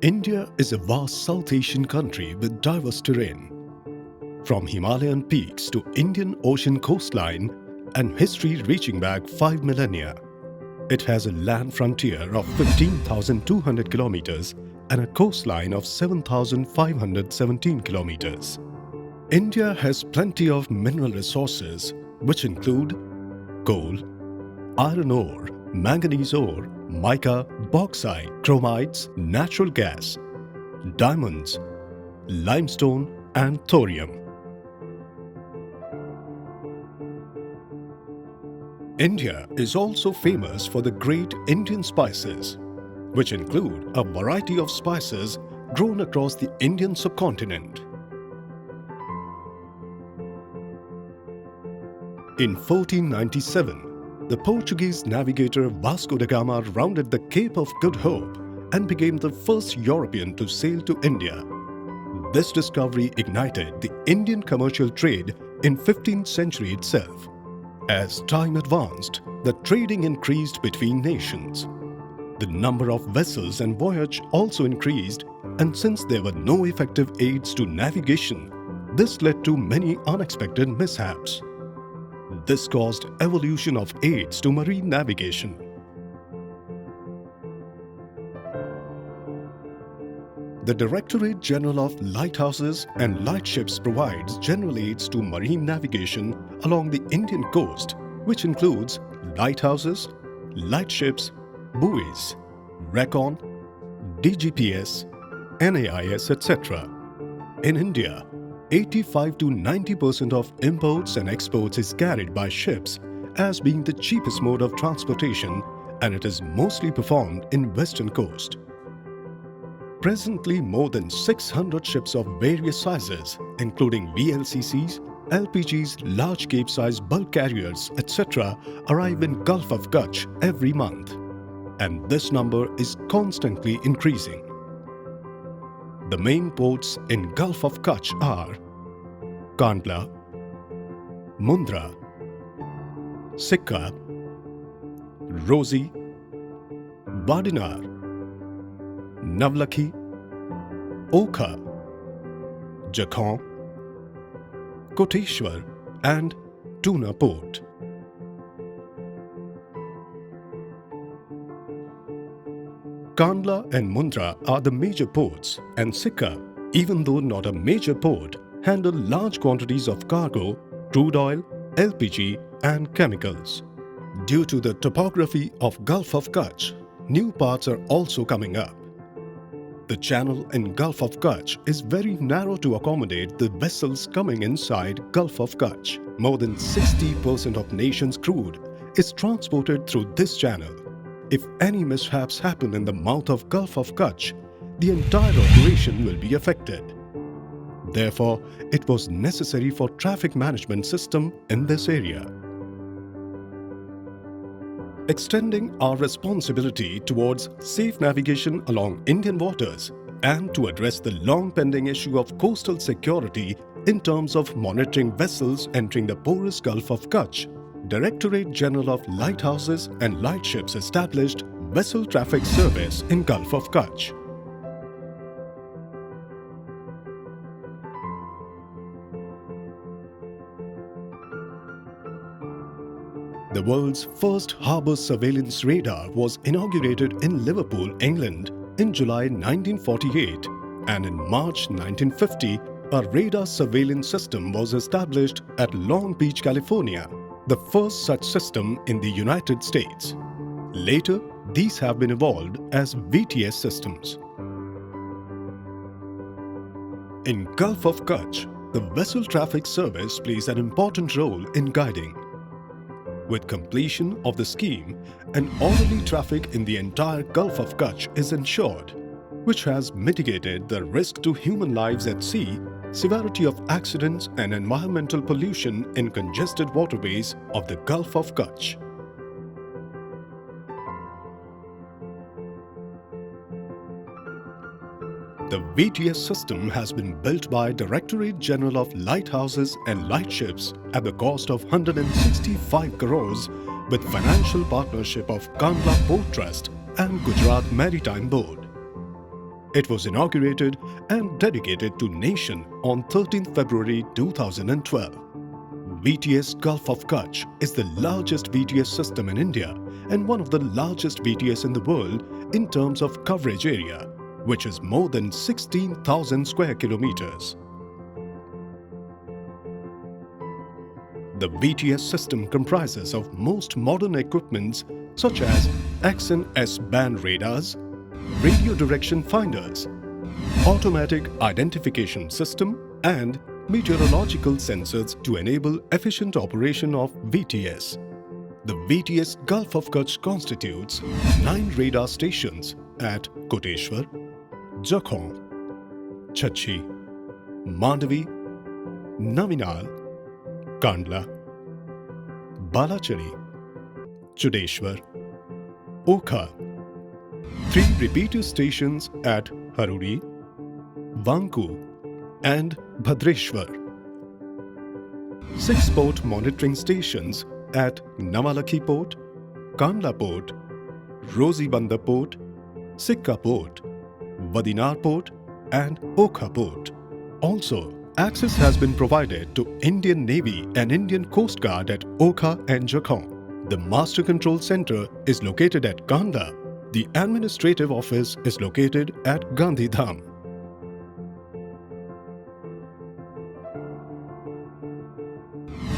India is a vast South Asian country with diverse terrain. From Himalayan peaks to Indian Ocean coastline and history reaching back 5 millennia. It has a land frontier of 15,200 kilometers and a coastline of 7,517 kilometers. India has plenty of mineral resources which include coal, iron ore, manganese ore, mica, bauxite, chromites, natural gas, diamonds, limestone and thorium. India is also famous for the great Indian spices, which include a variety of spices grown across the Indian subcontinent. In 1497, the Portuguese navigator Vasco da Gama rounded the Cape of Good Hope and became the first European to sail to India. This discovery ignited the Indian commercial trade in 15th century itself. As time advanced, the trading increased between nations. The number of vessels and voyage also increased, and since there were no effective aids to navigation, this led to many unexpected mishaps. This caused evolution of aids to marine navigation. The Directorate General of Lighthouses and Lightships provides general aids to marine navigation along the Indian coast, which includes lighthouses, lightships, buoys, recon, DGPS, NAIS, etc. In India, 85 to 90% of imports and exports is carried by ships as being the cheapest mode of transportation, and it is mostly performed in western coast. Presently, more than 600 ships of various sizes, including VLCCs, LPGs, large cape-size bulk carriers, etc., arrive in Gulf of Kutch every month, and this number is constantly increasing. The main ports in Gulf of Kutch are Kandla, Mundra, Sikka, Rosi, Badinar, Navlakhi, Okha, Jakhon, Koteshwar and Tuna Port. Kandla and Mundra are the major ports, and Sikka, even though not a major port, handle large quantities of cargo, crude oil, LPG and chemicals. Due to the topography of Gulf of Kutch, new parts are also coming up. The channel in Gulf of Kutch is very narrow to accommodate the vessels coming inside Gulf of Kutch. More than 60% of nation's crude is transported through this channel. If any mishaps happen in the mouth of Gulf of Kutch, the entire operation will be affected. Therefore, it was necessary for traffic management system in this area. Extending our responsibility towards safe navigation along Indian waters and to address the long-pending issue of coastal security in terms of monitoring vessels entering the porous Gulf of Kutch, Directorate General of Lighthouses and Lightships established Vessel Traffic Service in Gulf of Kutch. The world's first harbour surveillance radar was inaugurated in Liverpool, England in July 1948, and in March 1950, a radar surveillance system was established at Long Beach, California, the first such system in the United States. Later, these have been evolved as VTS systems. In Gulf of Kutch, the Vessel Traffic Service plays an important role in guiding. With completion of the scheme, an orderly traffic in the entire Gulf of Kutch is ensured, which has mitigated the risk to human lives at sea, severity of accidents and environmental pollution in congested waterways of the Gulf of Kutch. The VTS system has been built by Directorate General of Lighthouses and Lightships at the cost of 165 crores with financial partnership of Kandla Port Trust and Gujarat Maritime Board. It was inaugurated and dedicated to nation on 13th February 2012. VTS Gulf of Kutch is the largest VTS system in India and one of the largest VTS in the world in terms of coverage area, which is more than 16,000 square kilometers. The VTS system comprises of most modern equipments such as X and S band radars, radio direction finders, automatic identification system and meteorological sensors to enable efficient operation of VTS. The VTS Gulf of Kutch constitutes 9 radar stations at Koteshwar, Jakhon, Chhachi, Mandavi, Navinal, Kandla, Balachari, Chudeshwar, Okha, 3 repeater stations at Harudi, Vanku and Bhadreshwar, 6 port monitoring stations at Navalakhi Port, Kandla Port, Rozibanda Port, Sikka Port, Vadinar Port and Okha Port. Also, access has been provided to Indian Navy and Indian Coast Guard at Okha and Jakhon. The Master Control Center is located at Kandla. The administrative office is located at Gandhidham.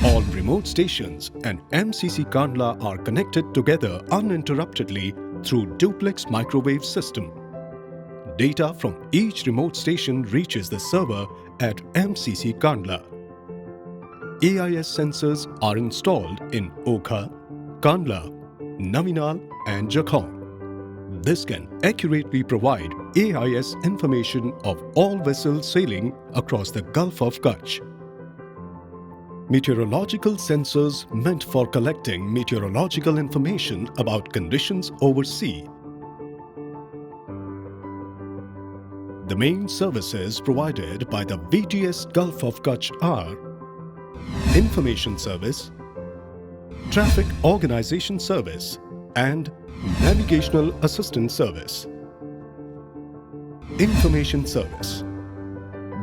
All remote stations and MCC Kandla are connected together uninterruptedly through duplex microwave system. Data from each remote station reaches the server at MCC Kandla. AIS sensors are installed in Okha, Kandla, Navinal and Jakhon. This can accurately provide AIS information of all vessels sailing across the Gulf of Kutch. Meteorological sensors meant for collecting meteorological information about conditions over sea. The main services provided by the VTS Gulf of Kutch are Information Service, Traffic Organization Service and Navigational Assistance Service. Information Service.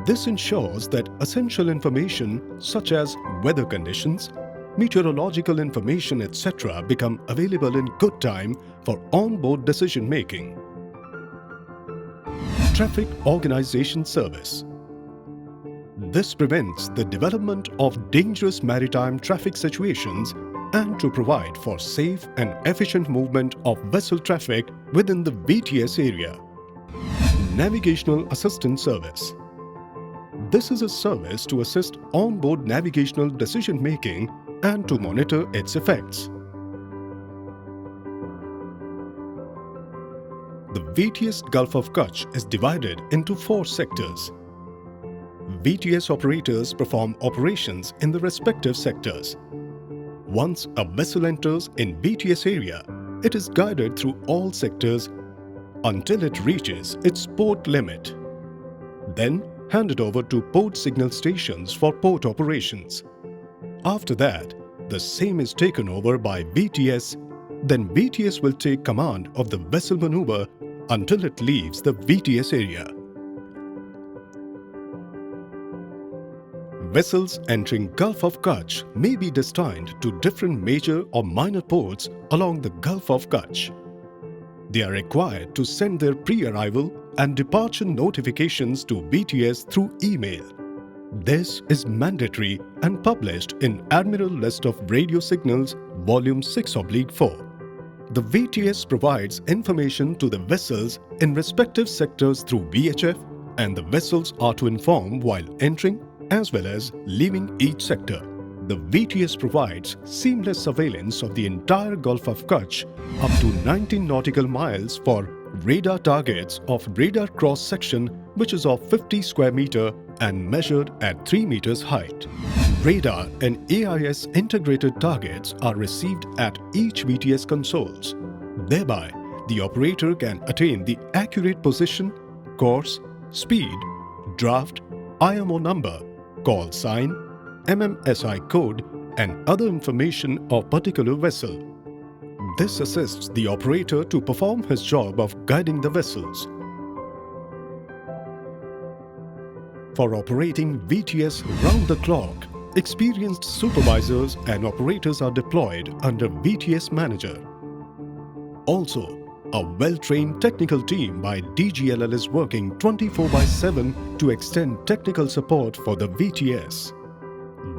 This ensures that essential information such as weather conditions, meteorological information, etc. become available in good time for on-board decision making. Traffic Organization Service. This prevents the development of dangerous maritime traffic situations and to provide for safe and efficient movement of vessel traffic within the VTS area. Navigational Assistance Service. This is a service to assist on-board navigational decision-making and to monitor its effects. The VTS Gulf of Kutch is divided into 4 sectors. VTS operators perform operations in the respective sectors. Once a vessel enters in VTS area, it is guided through all sectors until it reaches its port limit. Then handed over to port signal stations for port operations. After that, the same is taken over by VTS. Then VTS will take command of the vessel maneuver until it leaves the VTS area. Vessels entering Gulf of Kutch may be destined to different major or minor ports along the Gulf of Kutch. They are required to send their pre-arrival and departure notifications to VTS through email. This is mandatory and published in Admiral List of Radio Signals, Volume 6/4. The VTS provides information to the vessels in respective sectors through VHF, and the vessels are to inform while entering as well as leaving each sector. The VTS provides seamless surveillance of the entire Gulf of Kutch up to 19 nautical miles for radar targets of radar cross-section which is of 50 square meter and measured at 3 meters height. Radar and AIS integrated targets are received at each VTS consoles. Thereby, the operator can attain the accurate position, course, speed, draft, IMO number, call sign, MMSI code and other information of particular vessel. This assists the operator to perform his job of guiding the vessels. For operating VTS round the clock, experienced supervisors and operators are deployed under VTS Manager. Also, a well-trained technical team by DGLL is working 24/7 to extend technical support for the VTS.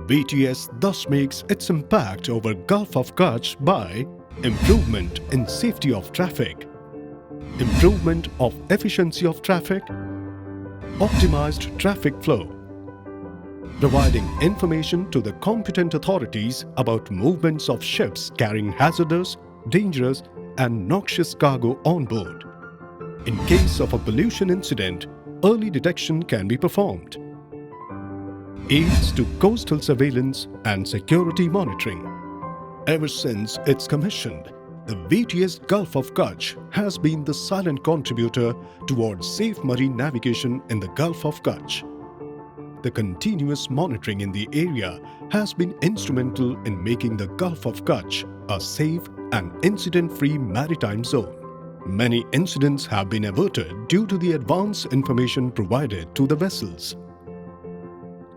VTS thus makes its impact over Gulf of Kutch by improvement in safety of traffic, improvement of efficiency of traffic, optimized traffic flow, providing information to the competent authorities about movements of ships carrying hazardous, dangerous and noxious cargo on board. In case of a pollution incident, early detection can be performed. Aids to coastal surveillance and security monitoring. Ever since its commissioned, the VTS Gulf of Kutch has been the silent contributor towards safe marine navigation in the Gulf of Kutch. The continuous monitoring in the area has been instrumental in making the Gulf of Kutch a safe and incident-free maritime zone. Many incidents have been averted due to the advance information provided to the vessels.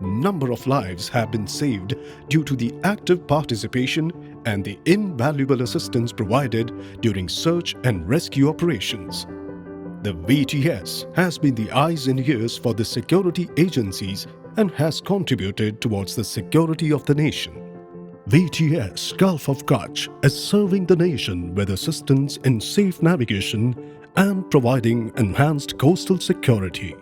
Number of lives have been saved due to the active participation and the invaluable assistance provided during search and rescue operations. The VTS has been the eyes and ears for the security agencies and has contributed towards the security of the nation. VTS Gulf of Kutch is serving the nation with assistance in safe navigation and providing enhanced coastal security.